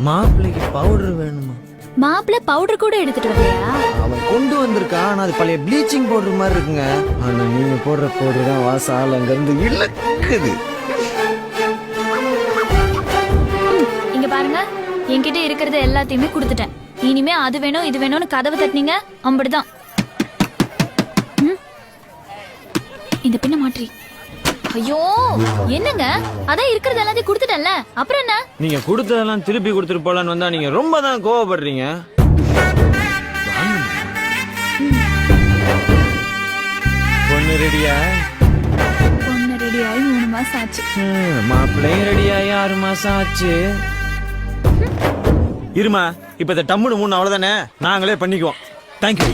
மாப்பிள்ளைக்கு பவுடர் வேணுமா? மாப்பிள்ள பவுடர் கூட எடுத்துட்டு வரலையா? அவன் கொண்டு வந்திருக்கான். ஆனா அது பழைய ப்ளீச்சிங் பவுடர் மாதிரி இருக்குங்க. ஆனா நீங்க போடுற பவுடர் தான் வாசம் ஆள் அங்க இருந்து இழுக்குது. இங்க பாருங்க, என்கிட்ட இருக்கிறது எல்லாத்தையுமே கொடுத்துட்டேன். இனிமே அது வேணும் இது வேணும்னு கதவு தட்டினீங்க அம்படுதான். இந்த பின்ன மாற்றி. ஐயோ என்னங்க, அதான் இருக்கிறது எல்லாத்தையும் கொடுத்துட்டேன்ல, அப்புறம் என்ன? நீங்க கொடுத்ததெல்லாம் திருப்பி கொடுத்துட்டு போலான்னு வந்தா நீங்க ரொம்ப தான் கோவப்படுறீங்க. பொண்ணு ரெடியா? பொண்ணு ரெடி ஆகி 3 மாசம் ஆச்சு. மாப்பிள்ளையும் ரெடியாகி 6 மாசம் ஆச்சு. இருமா, இப்ப இந்த டம்முன்னு 3 அவ்வளவுதானே, நாங்களே பண்ணிக்குவோம். தேங்க்யூ.